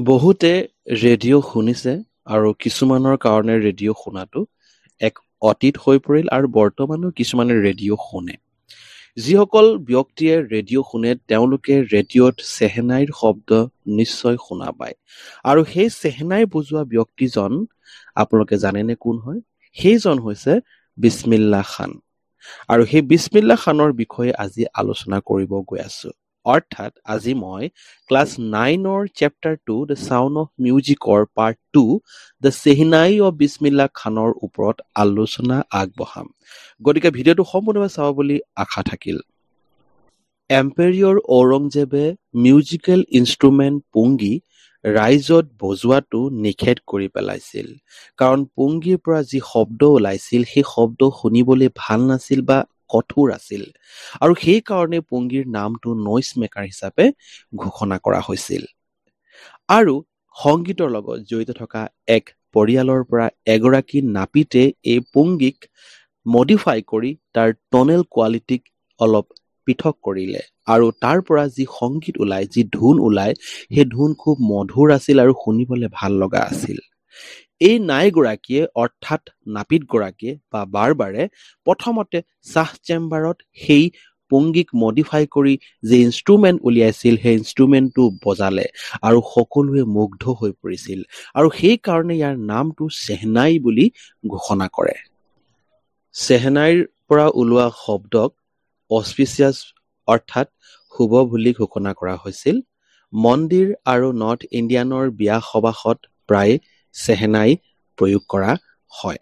বহুতে ৰেডিঅ' শুনিছে আৰু কিছুমানৰ কাৰণে ৰেডিঅ' শুনাটো এক অতীত হৈ পৰিল আৰু বৰ্তমানো কিছুমানে ৰেডিঅ' শুনে। যিসকল ব্যক্তিয়ে ৰেডিঅ' শুনে তেওঁলোকে ৰেডিঅ'ত চেহেনাইৰ শব্দ নিশ্চয় শুনা পায়। আৰু সেই চেহেনাই বজোৱা ব্যক্তিজন আপোনালোকে জানেনে কোন হয়? সেইজন হৈছে বিছমিল্লা খান। আৰু সেই বিছমিল্লা খানৰ বিষয়ে আজি আলোচনা কৰিব গৈ আছো। অৰ্থাৎ আজি মই ক্লাছ 9ৰ চেপ্টাৰ 2 দ্য চাউণ্ড অফ মিউজিকৰ part 2 the shehnai of Bismillah খানৰ ওপৰত আলোচনা আগবঢ়াম। গতিকে ভিডিঅ'টো সম্পূৰ্ণভাৱে চাব বুলি আশা থাকিল। এম্পেৰিয়ৰ ঔৰংজেবে মিউজিকেল ইনষ্ট্ৰুমেণ্ট পুংগী ৰাইজত বজোৱাটো নিষেধ কৰি পেলাইছিল। কাৰণ পুংগীৰ পৰা যি শব্দ ওলাইছিল সেই শব্দ শুনিবলৈ ভাল নাছিল বা কঠোৰ আছিল। আৰু সেইকাৰণে পুংগীৰ নামটো নইজ মেকাৰ হিচাপে ঘোষণা কৰা হৈছিল। আৰু সংগীতৰ লগত জড়িত থকা এক পৰিয়ালৰ পৰা এগৰাকী নাপিতে এই পুংগীক মডিফাই কৰি তাৰ টনেল কোৱালিটিক অলপ পৃথক কৰিলে আৰু তাৰ পৰা যি সংগীত ওলাই, যি ধুন ওলাই, সেই ধুন খুব মধুৰ আছিল আৰু শুনিবলৈ ভাল লগা আছিল। এই নাইগৰাকীয়ে অৰ্থাৎ নাপিতগৰাকীয়ে বা বাৰবাৰে প্ৰথমতে চাহ চেম্বাৰত সেই পুংগীক মডিফাই কৰি যে ইনষ্ট্ৰুমেণ্ট উলিয়াইছিল সেই ইনষ্ট্ৰুমেণ্টটো বজালে আৰু সকলোৱে মুগ্ধ হৈ পৰিছিল আৰু সেইকাৰণে ইয়াৰ নামটো চেহনাই বুলি ঘোষণা কৰে। চেহনাইৰ পৰা ওলোৱা শব্দক অস্পিচিয়াছ অৰ্থাৎ শুভ বুলি ঘোষণা কৰা হৈছিল। মন্দিৰ আৰু নৰ্থ ইণ্ডিয়ানৰ বিয়া সবাহত প্ৰায় চেহনাই প্ৰয়োগ কৰা হয়।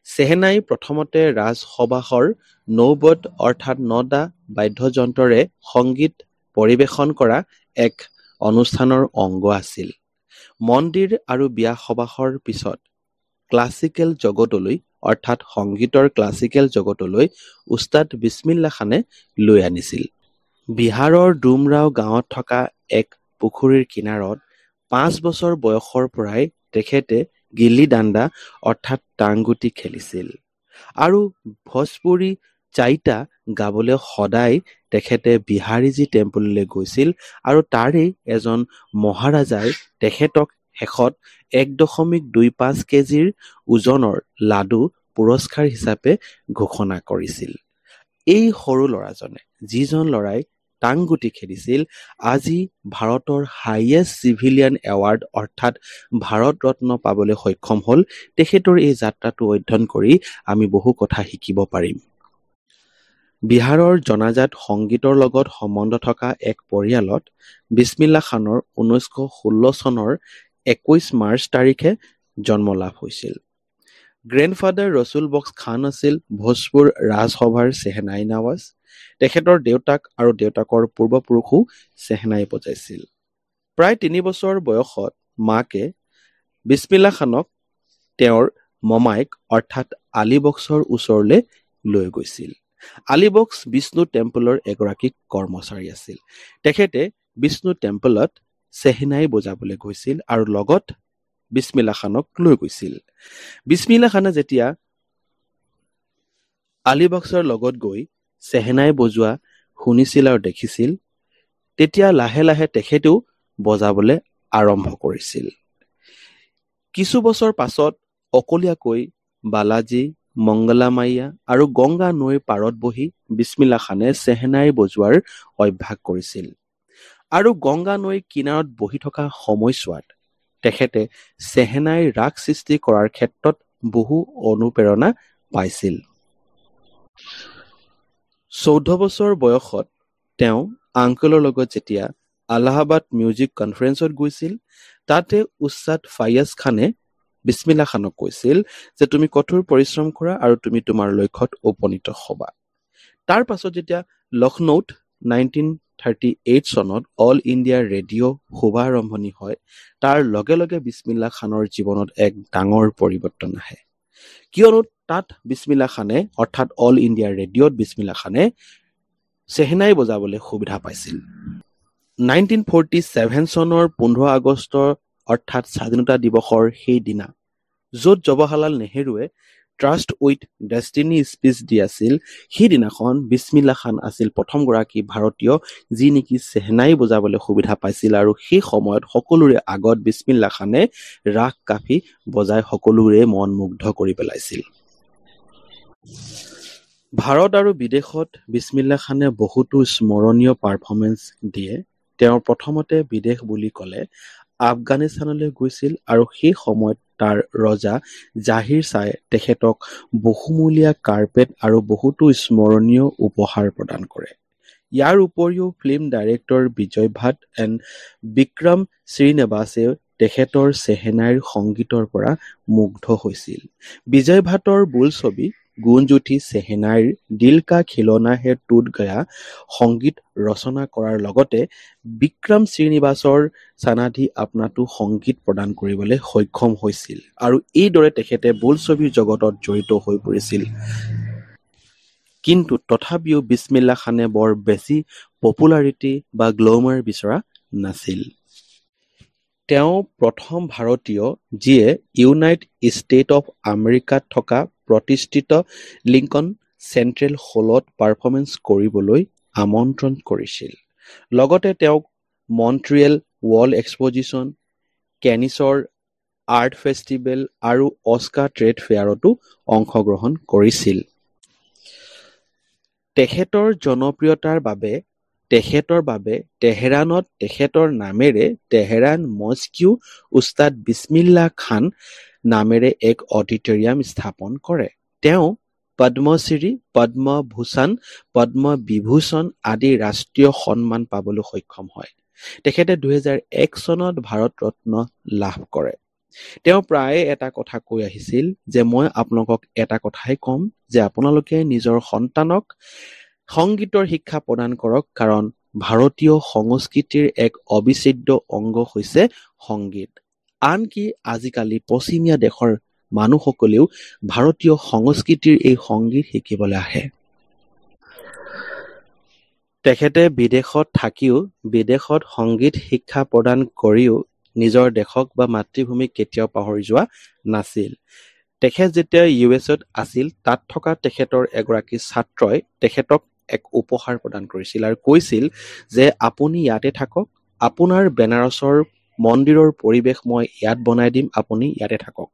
চেহনাই প্ৰথমতে ৰাজসবাহৰ নৌবত অৰ্থাৎ 9টা বাদ্যযন্ত্ৰৰে সংগীত পৰিৱেশন কৰা এক অনুষ্ঠানৰ অংগ আছিল। মন্দিৰ আৰু বিয়া সবাহৰ পিছত ক্লাছিকেল জগতলৈ অৰ্থাৎ সংগীতৰ ক্লাছিকেল জগতলৈ উস্তাদ বিছমিল্লা খানে লৈ আনিছিল। বিহাৰৰ ডুমৰাও গাঁৱত থকা এক পুখুৰীৰ কিনাৰত 5 বছৰ বয়সৰ পৰাই তেখেতে গিল্লি ডাণ্ডা অৰ্থাৎ টাংগুটি খেলিছিল। আৰু ভোজপুৰী চাইটা গাবলৈ সদায় তেখেতে বিহাৰীজী টেম্পললৈ গৈছিল আৰু তাৰেই এজন মহাৰাজাই তেখেতক শেষত 1.25 কেজিৰ ওজনৰ লাডু পুৰস্কাৰ হিচাপে ঘোষণা কৰিছিল। এই সৰু ল'ৰাজনে, যিজন ল'ৰাই টাংগুটি খেলিছিল, আজি ভাৰতৰ হাইয়েষ্ট চিভিলিয়ান এৱাৰ্ড অৰ্থাৎ ভাৰত ৰত্ন পাবলৈ সক্ষম হ'ল। তেখেতৰ এই যাত্ৰাটো অধ্যয়ন কৰি আমি বহু কথা শিকিব পাৰিম। বিহাৰৰ জনাজাত সংগীতৰ লগত সম্বন্ধ থকা এক পৰিয়ালত বিছমিল্লা খানৰ 1916 চনৰ 21 মাৰ্চ তাৰিখে জন্ম লাভ হৈছিল। গ্ৰেণ্ডফাদাৰ ৰচুল বক্স খান আছিল ভোজপুৰ ৰাজসভাৰ চেহনাই নৱাজ। তেখেতৰ দেউতাক আৰু দেউতাকৰ পূৰ্বপুৰুষো চেহনাই বজাইছিল। প্ৰায় 3 বছৰ বয়সত মাকে বিছমিল্লা খানক তেওঁৰ মমাইক অৰ্থাৎ আলীবক্সৰ ওচৰলৈ লৈ গৈছিল। আলীবক্স বিষ্ণু টেম্পলৰ এগৰাকী কৰ্মচাৰী আছিল। তেখেতে বিষ্ণু টেম্পলত চেহনাই বজাবলৈ গৈছিল আৰু লগত বিছমিল্লা খানক লৈ গৈছিল। বিছমিল্লা খানে যেতিয়া আলীবক্সৰ লগত গৈ চেহনাই বজোৱা শুনিছিল আৰু দেখিছিল, তেতিয়া লাহে লাহে তেখেতেও বজাবলৈ আৰম্ভ কৰিছিল। কিছু বছৰ পাছত অকলীয়াকৈ বালাজী, মংগলামাইয়া আৰু গংগা নৈৰ পাৰত বহি বিছমিল্লা খানে চেহনাই বজোৱাৰ অভ্যাস কৰিছিল। আৰু গংগা নৈৰ কিনাৰত বহি থকা সময়ছোৱাত তেখেতে চেহনাই ৰাগ সৃষ্টি কৰাৰ ক্ষেত্ৰত বহু অনুপ্ৰেৰণা পাইছিল। 14 বছৰ বয়সত তেওঁ আংকলৰ লগত যেতিয়া আলাহাবাদ মিউজিক কনফাৰেন্সত গৈছিল, তাতে উস্তাদ ফায়াজ খানে বিছমিল্লা খানক কৈছিল যে তুমি কঠোৰ পৰিশ্ৰম কৰা আৰু তুমি তোমাৰ লক্ষ্যত উপনীত হ'বা। তাৰ পাছত যেতিয়া লক্ষ্ণৌত 1938 চনত অল ইণ্ডিয়া ৰেডিঅ' শুভাৰম্ভণি হয়, তাৰ লগে লগে বিছমিল্লা খানৰ জীৱনত এক ডাঙৰ পৰিৱৰ্তন আহে। কিয়নো তাত বিছমিল্লা খানে অৰ্থাৎ অল ইণ্ডিয়া ৰেডিঅ'ত বিছমিল্লা খানে চেহনাই বজাবলৈ সুবিধা পাইছিল। 1947 চনৰ 15 আগষ্ট অৰ্থাৎ স্বাধীনতা দিৱসৰ সেই দিনা, য'ত জৱাহৰলাল নেহেৰুৱে ট্ৰাষ্ট উইথ ডেষ্টিনি স্পীচ দি আছিল, সেইদিনাখন বিছমিল্লা খান আছিল প্ৰথমগৰাকী ভাৰতীয় যি নেকি চেহনাই বজাবলৈ সুবিধা পাইছিল, আৰু সেই সময়ত সকলোৰে আগত বিছমিল্লা খানে ৰাগ কাফি বজাই সকলোৰে মন মুগ্ধ কৰি পেলাইছিল। ভাৰত আৰু বিদেশত বিছমিল্লা খানে বহুতো স্মৰণীয় পাৰফৰ্মেঞ্চ দিয়ে। তেওঁ প্ৰথমতে বিদেশ বুলি ক'লে আফগানিস্তানলৈ গৈছিল, আৰু সেই সময়ত তাৰ ৰজা জাহিৰ শ্বাহে তেখেতক বহুমূলীয়া কাৰ্পেট আৰু বহুতো স্মৰণীয় উপহাৰ প্ৰদান কৰে। ইয়াৰ উপৰিও film director Vijay Bhatt and Vikram শ্ৰীনিবাসে তেখেতৰ চেহনাইৰ সংগীতৰ পৰা মুগ্ধ হৈছিল। বিজয় ভাটৰ বোলছবি গুঞ্জ উঠি চেহনাইৰ দিল কা খিলৌনা হে টুট গয়া সংগীত ৰচনা কৰাৰ লগতে বিক্ৰম শ্ৰীনিবাসৰ চানাধি আপনাতো সংগীত প্ৰদান কৰিবলৈ সক্ষম হৈছিল, আৰু এইদৰে তেখেতে বোলছবিৰ জগতত জড়িত হৈ পৰিছিল। কিন্তু তথাপিও বিছমিল্লা খানে বৰ বেছি পপুলাৰিটি বা গ্ল'মাৰ বিচৰা নাছিল। তেওঁ প্ৰথম ভাৰতীয় যিয়ে ইউনাইটেড ষ্টেট অৱ আমেৰিকাত থকা প্ৰতিষ্ঠিত লিংকন চেণ্ট্ৰেল হলত পাৰফৰ্মেঞ্চ কৰিবলৈ আমন্ত্ৰণ কৰিছিল। লগতে তেওঁক মন্ট্ৰিয়েল ৱৰ্ল্ড এক্সপজিশ্যন, কেনিছৰ আৰ্ট ফেষ্টিভেল আৰু অস্কাৰ ট্ৰেড ফেয়াৰতো অংশগ্ৰহণ কৰিছিল। তেখেতৰ জনপ্ৰিয়তাৰ বাবে তেহেৰাণত তেখেতৰ নামেৰে তেহেৰাণ মস্কিউ উস্তাদ বিছমিল্লা খান নামেৰে এক অডিটৰিয়াম স্থাপন কৰে। তেওঁ পদ্মশ্ৰী, পদ্মভূষণ, পদ্মবিভূষণ আদি ৰাষ্ট্ৰীয় সন্মান পাবলৈ সক্ষম হয়। তেখেতে 2001 চনত ভাৰত ৰত্ন লাভ কৰে। তেওঁ প্ৰায়ে এটা কথা কৈ আহিছিল যে মই আপোনালোকক এটা কথাই ক'ম যে আপোনালোকে নিজৰ সন্তানক সংগীতৰ শিক্ষা প্ৰদান কৰক, কাৰণ ভাৰতীয় সংস্কৃতিৰ এক অবিচ্ছেদ্য অংগ হৈছে সংগীত। আনকি আজিকালি পশ্চিমীয়া দেশৰ মানুহসকলেও ভাৰতীয় সংস্কৃতিৰ এই সংগীত শিকিবলৈ আহে। তেখেতে বিদেশত থাকিও, বিদেশত সংগীত শিক্ষা প্ৰদান কৰিও নিজৰ দেশক বা মাতৃভূমিক কেতিয়াও পাহৰি যোৱা নাছিল। তেখেত যেতিয়া USA-ত আছিল, তাত থকা তেখেতৰ এগৰাকী ছাত্ৰই তেখেতক এক উপহাৰ প্ৰদান কৰিছিল আৰু কৈছিল যে আপুনি ইয়াতে থাকক, আপোনাৰ বেনাৰসৰ মন্দিৰৰ পৰিৱেশ মই ইয়াত বনাই দিম, আপুনি ইয়াতে থাকক।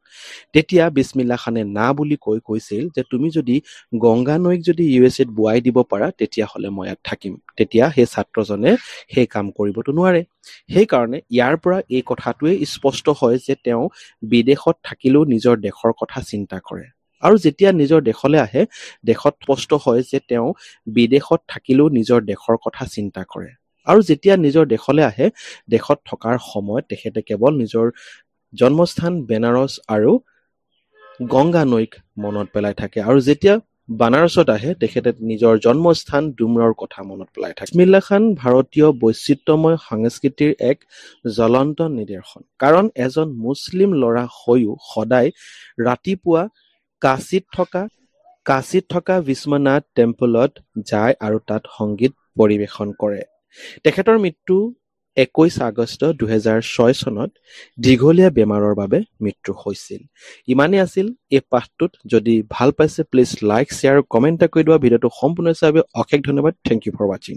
তেতিয়া বিছমিল্লা খানে না বুলি কৈছিল যে তুমি যদি গংগা নৈক যদি USA-ত বোৱাই দিব পাৰা তেতিয়াহ'লে মই ইয়াত থাকিম। তেতিয়া সেই ছাত্ৰজনে সেই কাম কৰিবতো নোৱাৰে। সেইকাৰণে ইয়াৰ পৰা এই কথাটোৱে স্পষ্ট হয় যে তেওঁ বিদেশত থাকিলেও নিজৰ দেশৰ কথা চিন্তা কৰে, আৰু যেতিয়া নিজৰ দেশলৈ আহে দেশত স্পষ্ট হয় যে তেওঁ বিদেশত থাকিলেও নিজৰ দেশৰ কথা চিন্তা কৰে, আৰু যেতিয়া নিজৰ দেশলৈ আহে দেশত থকাৰ সময়ত তেখেতে কেৱল নিজৰ জন্মস্থান বেনাৰস আৰু গংগা নৈক মনত পেলাই থাকে, আৰু যেতিয়া বানাৰসত আহে তেখেতে নিজৰ জন্মস্থান ডুমৰৰ কথা মনত পেলাই থাকে। বিছমিল্লা খান ভাৰতীয় বৈচিত্ৰ্যময় সংস্কৃতিৰ এক জ্বলন্ত নিদৰ্শন, কাৰণ এজন মুছলিম ল'ৰা হৈও সদায় ৰাতিপুৱা কাশীত থকা বিশ্বনাথ টেম্পলত যায় আৰু তাত সংগীত পৰিৱেশন কৰে। তেখেতৰ মৃত্যু 21 আগষ্ট 2006 চনত দীঘলীয়া বেমাৰৰ বাবে মৃত্যু হৈছিল। ইমানেই আছিল এই পাঠটোত। যদি ভাল পাইছে প্লিজ লাইক, শ্বেয়াৰ, কমেণ্ট কৰি দিব। ভিডিঅ'টো সম্পূৰ্ণ চাই অশেষ ধন্যবাদ। থেংক ইউ ফৰ ৱাচিং।